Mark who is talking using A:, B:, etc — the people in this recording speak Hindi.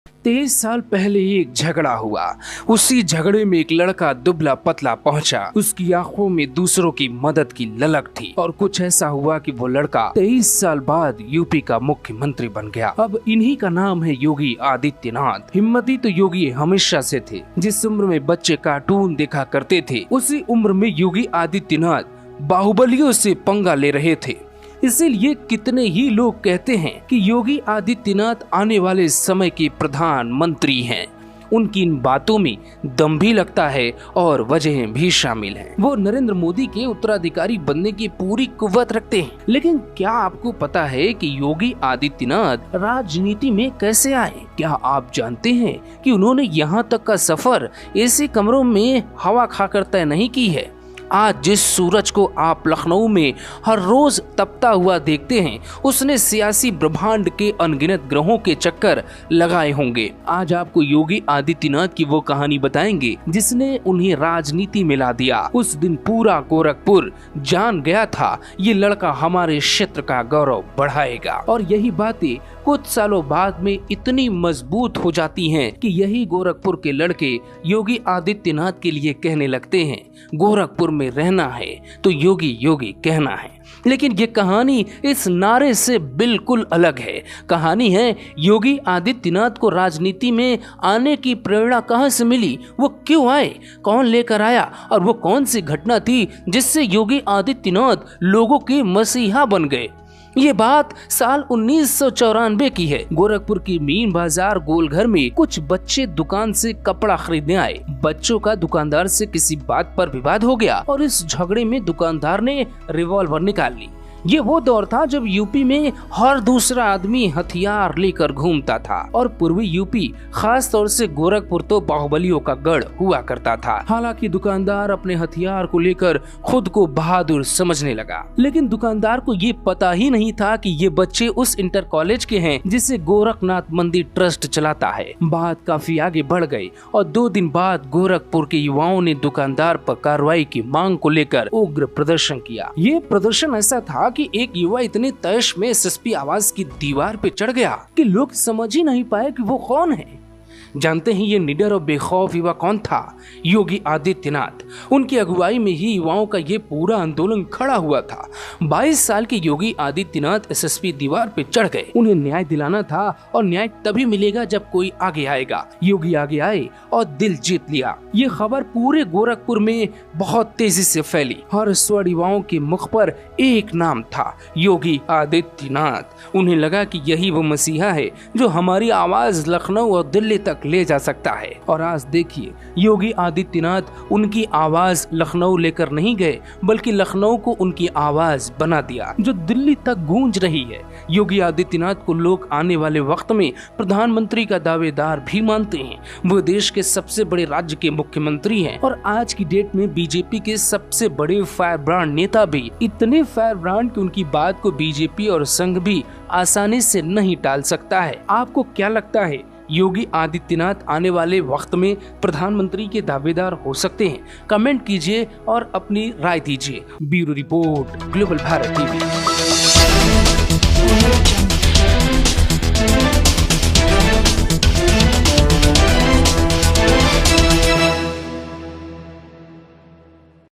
A: 23 साल पहले एक झगड़ा हुआ। उसी झगड़े में एक लड़का दुबला पतला पहुंचा। उसकी आंखों में दूसरों की मदद की ललक थी और कुछ ऐसा हुआ कि वो लड़का 23 साल बाद यूपी का मुख्यमंत्री बन गया। अब इन्हीं का नाम है योगी आदित्यनाथ। हिम्मती तो योगी हमेशा से थे। जिस उम्र में बच्चे कार्टून देखा करते थे, उसी उम्र में योगी आदित्यनाथ बाहुबलियों से पंगा ले रहे थे। इसीलिए कितने ही लोग कहते हैं कि योगी आदित्यनाथ आने वाले समय के प्रधानमंत्री हैं। उनकी इन बातों में दम भी लगता है और वजहें भी शामिल हैं। वो नरेंद्र मोदी के उत्तराधिकारी बनने की पूरी कुव्वत रखते हैं। लेकिन क्या आपको पता है कि योगी आदित्यनाथ राजनीति में कैसे आए? क्या आप जानते हैं कि उन्होंने यहाँ तक का सफर ऐसे कमरों में हवा खाकर तय नहीं की है? आज जिस सूरज को आप लखनऊ में हर रोज तपता हुआ देखते हैं, उसने सियासी ब्रह्मांड के अनगिनत ग्रहों के चक्कर लगाए होंगे। आज आपको योगी आदित्यनाथ की वो कहानी बताएंगे जिसने उन्हें राजनीति में ला दिया। उस दिन पूरा गोरखपुर जान गया था ये लड़का हमारे क्षेत्र का गौरव बढ़ाएगा। और यही बातें कुछ सालों बाद में इतनी मजबूत हो जाती हैं कि यही गोरखपुर के लड़के योगी आदित्यनाथ के लिए कहने लगते हैं, गोरखपुर में रहना है तो योगी योगी कहना है। लेकिन ये कहानी इस नारे से बिल्कुल अलग है। कहानी है योगी आदित्यनाथ को राजनीति में आने की प्रेरणा कहां से मिली, वो क्यों आए, कौन लेकर आया और वो कौन सी घटना थी जिससे योगी आदित्यनाथ लोगों के मसीहा बन गए। ये बात साल 1994 की है। गोरखपुर की मीन बाजार गोलघर में कुछ बच्चे दुकान से कपड़ा खरीदने आए। बच्चों का दुकानदार से किसी बात पर विवाद हो गया और इस झगड़े में दुकानदार ने रिवॉल्वर निकाल ली। ये वो दौर था जब यूपी में हर दूसरा आदमी हथियार लेकर घूमता था और पूर्वी यूपी, खास तौर से गोरखपुर तो बाहुबलियों का गढ़ हुआ करता था। हालांकि दुकानदार अपने हथियार को लेकर खुद को बहादुर समझने लगा, लेकिन दुकानदार को ये पता ही नहीं था कि ये बच्चे उस इंटर कॉलेज के हैं जिसे गोरखनाथ मंदिर ट्रस्ट चलाता है। बात काफी आगे बढ़ गई और 2 दिन बाद गोरखपुर के युवाओं ने दुकानदार पर कार्रवाई की मांग को लेकर उग्र प्रदर्शन किया। ये प्रदर्शन ऐसा था कि एक युवा इतने तैश में एसएसपी आवास की दीवार पे चढ़ गया कि लोग समझ ही नहीं पाए कि वो कौन है। जानते हैं ये निडर और बेखौफ युवा कौन था? योगी आदित्यनाथ। उनकी अगुवाई में ही युवाओं का ये पूरा आंदोलन खड़ा हुआ था। 22 साल के योगी आदित्यनाथ एसएसपी दीवार पे चढ़ गए। उन्हें न्याय दिलाना था और न्याय तभी मिलेगा जब कोई आगे आएगा। योगी आगे आए और दिल जीत लिया। ये खबर पूरे गोरखपुर में बहुत तेजी से फैली। हर स्वर्ण युवाओं के मुख पर एक नाम था, योगी आदित्यनाथ। उन्हें लगा कि यही वो मसीहा है जो हमारी आवाज लखनऊ और दिल्ली तक ले जा सकता है। और आज देखिए, योगी आदित्यनाथ उनकी आवाज लखनऊ लेकर नहीं गए, बल्कि लखनऊ को उनकी आवाज बना दिया जो दिल्ली तक गूंज रही है। योगी आदित्यनाथ को लोग आने वाले वक्त में प्रधानमंत्री का दावेदार भी मानते हैं। वो देश के सबसे बड़े राज्य के मुख्यमंत्री हैं और आज की डेट में बीजेपी के सबसे बड़े फायर ब्रांड नेता भी। इतने फायर ब्रांड कि उनकी बात को बीजेपी और संघ भी आसानी से नहीं टाल सकता है। आपको क्या लगता है, योगी आदित्यनाथ आने वाले वक्त में प्रधानमंत्री के दावेदार हो सकते हैं? कमेंट कीजिए और अपनी राय दीजिए। Bureau report, global Bharat TV.